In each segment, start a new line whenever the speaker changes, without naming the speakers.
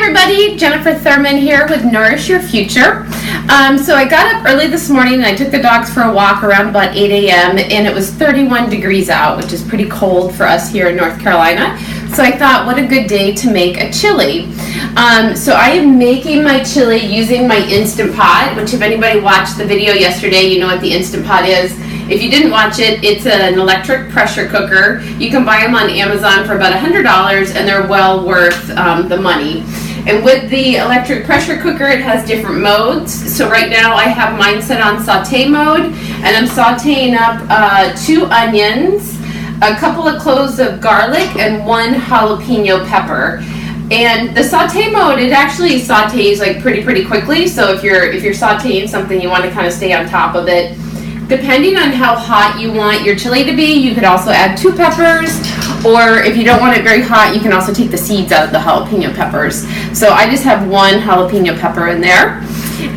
everybody, Jennifer Thurman here with Nourish Your Future. So I got up early this morning and I took the dogs for a walk around about 8 a.m. and it was 31 degrees out, which is pretty cold for us here in North Carolina. So I thought, what a good day to make a chili. So I am making my chili using my Instant Pot, which if anybody watched the video yesterday, you know what the Instant Pot is. If you didn't watch it, it's an electric pressure cooker. You can buy them on Amazon for about $100 and they're well worth the money. And with the electric pressure cooker, it has different modes. So right now I have mine set on saute mode, and I'm sauteing up 2 onions, a couple of cloves of garlic, and 1 jalapeno pepper. And the saute mode, it actually sautés like pretty quickly. So if you're sauteing something, you want to kind of stay on top of it. Depending on how hot you want your chili to be, you could also add 2 peppers, or if you don't want it very hot, you can also take the seeds out of the jalapeno peppers. So I just have 1 jalapeno pepper in there.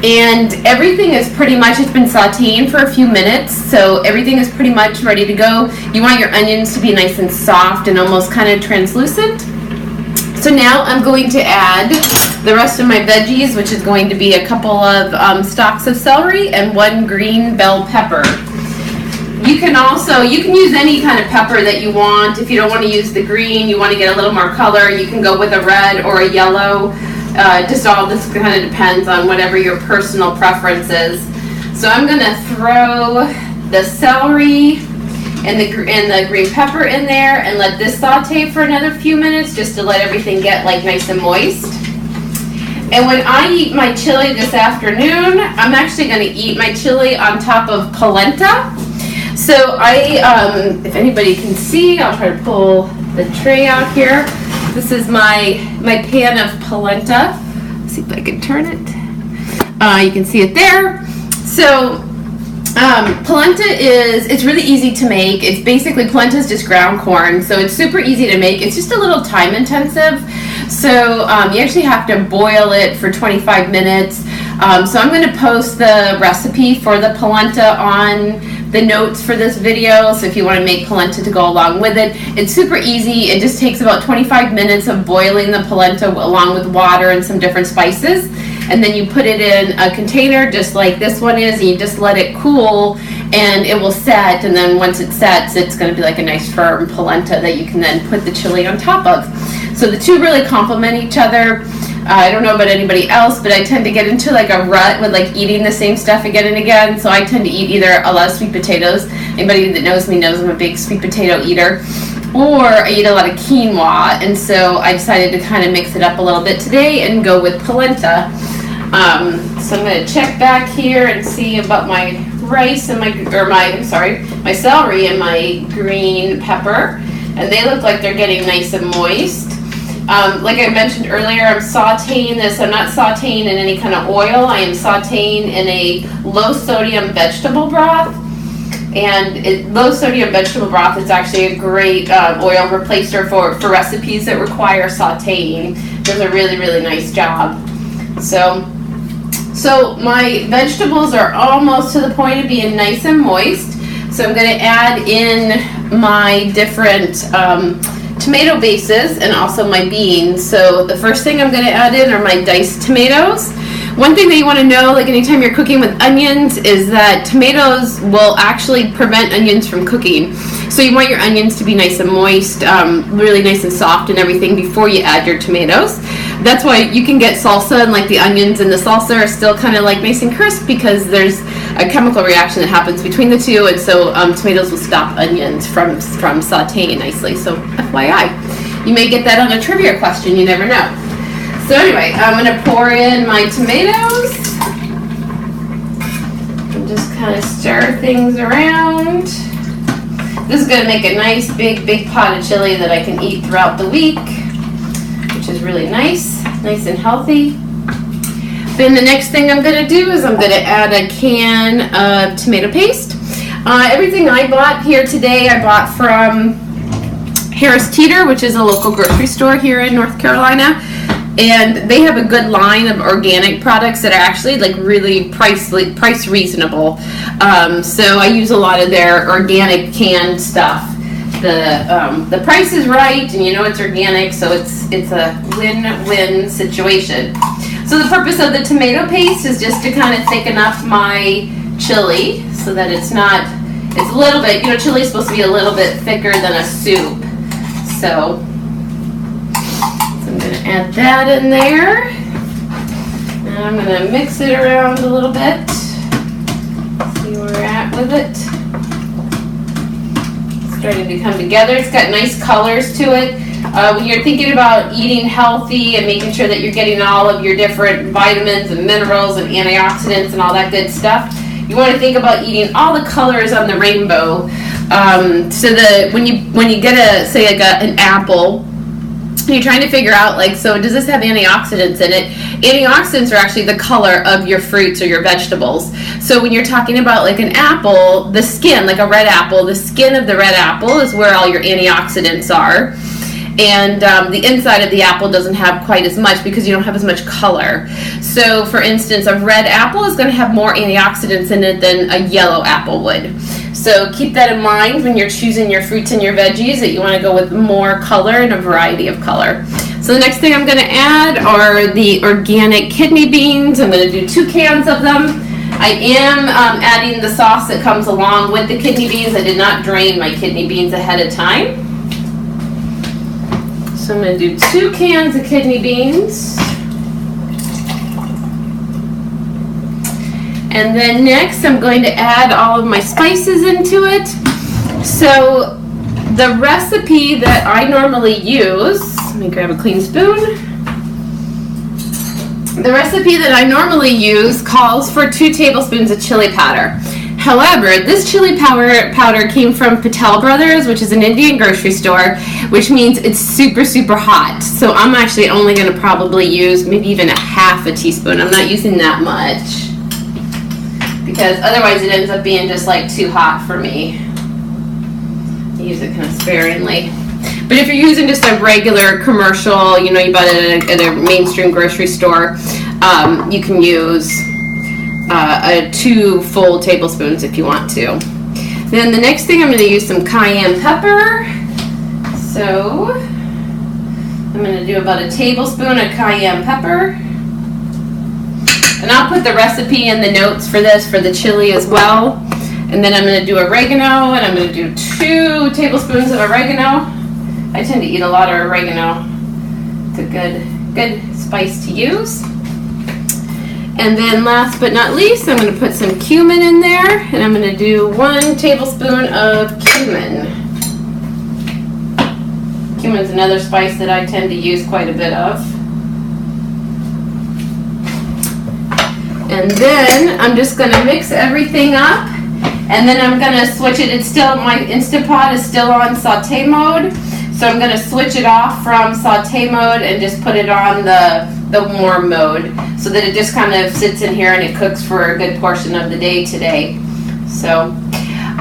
And everything is pretty much, it's been sauteing for a few minutes, so everything is pretty much ready to go. You want your onions to be nice and soft and almost kind of translucent. So now I'm going to add the rest of my veggies, which is going to be a couple of stalks of celery and 1 green bell pepper. You can use any kind of pepper that you want. If you don't want to use the green, you want to get a little more color, you can go with a red or a yellow. Just all this kind of depends on whatever your personal preference is. So I'm going to throw the celery and the green pepper in there and let this saute for another few minutes just to let everything get like nice and moist. And when I eat my chili this afternoon, I'm actually going to eat my chili on top of polenta. So if anybody can see, I'll try to pull the tray out here. This is my pan of polenta. Let's see if I can turn it. You can see it there. So polenta it's really easy to make. It's basically, polenta is just ground corn, so it's super easy to make. It's just a little time intensive. So you actually have to boil it for 25 minutes. So I'm going to post the recipe for the polenta on the notes for this video, so if you want to make polenta to go along with it. It's super easy. It just takes about 25 minutes of boiling the polenta along with water and some different spices, and then you put it in a container just like this one is, and you just let it cool and it will set, and then once it sets, it's going to be like a nice firm polenta that you can then put the chili on top of. So the two really complement each other. I don't know about anybody else, but I tend to get into like a rut with like eating the same stuff again and again. So I tend to eat either a lot of sweet potatoes. Anybody that knows me knows I'm a big sweet potato eater. Or I eat a lot of quinoa, and so I decided to kind of mix it up a little bit today and go with polenta. So I'm going to check back here and see about my rice and my celery and my green pepper. And they look like they're getting nice and moist. Like I mentioned earlier, I'm sauteing this. I'm not sauteing in any kind of oil. I am sauteing in a low sodium vegetable broth. And low sodium vegetable broth is actually a great oil replacer for recipes that require sauteing. It does a really nice job. So my vegetables are almost to the point of being nice and moist. So I'm going to add in my different tomato bases and also my beans. So the first thing I'm going to add in are my diced tomatoes. One thing that you want to know, like anytime you're cooking with onions, is that tomatoes will actually prevent onions from cooking. So you want your onions to be nice and moist, really nice and soft and everything before you add your tomatoes. That's why you can get salsa and like the onions and the salsa are still kind of like nice and crisp, because there's a chemical reaction that happens between the two, and so tomatoes will stop onions from sauteing nicely. So FYI, you may get that on a trivia question, you never know. So anyway, I'm going to pour in my tomatoes and just kind of stir things around. This is going to make a nice big pot of chili that I can eat throughout the week, which is really nice and healthy. Then the next thing I'm going to do is I'm going to add a can of tomato paste. Everything I bought here today, I bought from Harris Teeter, which is a local grocery store here in North Carolina. And they have a good line of organic products that are actually like really price reasonable. So I use a lot of their organic canned stuff. the price is right, and you know it's organic, so it's a win-win situation. So the purpose of the tomato paste is just to kind of thicken up my chili so that it's a little bit, chili is supposed to be a little bit thicker than a soup. So I'm going to add that in there. And I'm going to mix it around a little bit. See where we're at with it. It's starting to come together. It's got nice colors to it. When you're thinking about eating healthy and making sure that you're getting all of your different vitamins and minerals and antioxidants and all that good stuff, you want to think about eating all the colors on the rainbow. So that when you get an apple, you're trying to figure out, so does this have antioxidants in it? Antioxidants are actually the color of your fruits or your vegetables. So when you're talking about an apple, the skin, like a red apple, the skin of the red apple is where all your antioxidants are. And the inside of the apple doesn't have quite as much because you don't have as much color. So for instance, a red apple is going to have more antioxidants in it than a yellow apple would. So keep that in mind when you're choosing your fruits and your veggies, that you want to go with more color and a variety of color. So the next thing I'm going to add are the organic kidney beans. I'm going to do 2 cans of them. I am adding the sauce that comes along with the kidney beans. I did not drain my kidney beans ahead of time. So I'm going to do 2 cans of kidney beans. And then next I'm going to add all of my spices into it. So the recipe that I normally use, let me grab a clean spoon. The recipe that I normally use calls for 2 tablespoons of chili powder. However, this chili powder came from Patel Brothers, which is an Indian grocery store, which means it's super, super hot. So I'm actually only going to probably use maybe even a half a teaspoon. I'm not using that much because otherwise it ends up being just too hot for me. I use it kind of sparingly. But if you're using just a regular commercial, you bought it at a mainstream grocery store, you can use 2 full tablespoons if you want to. Then the next thing, I'm going to use some cayenne pepper. So I'm going to do about a tablespoon of cayenne pepper. And I'll put the recipe in the notes for this, for the chili as well. And then I'm going to do oregano, and I'm going to do 2 tablespoons of oregano. I tend to eat a lot of oregano. It's a good spice to use. And then last but not least, I'm going to put some cumin in there, and I'm going to do 1 tablespoon of cumin. Cumin's another spice that I tend to use quite a bit of. And then I'm just going to mix everything up, and then I'm going to switch it. It's still, my Instant Pot is still on saute mode, so I'm going to switch it off from saute mode and just put it on the warm mode, so that it just kind of sits in here and it cooks for a good portion of the day today. So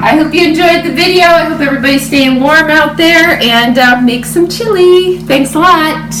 I hope you enjoyed the video. I hope everybody's staying warm out there, and make some chili. Thanks a lot.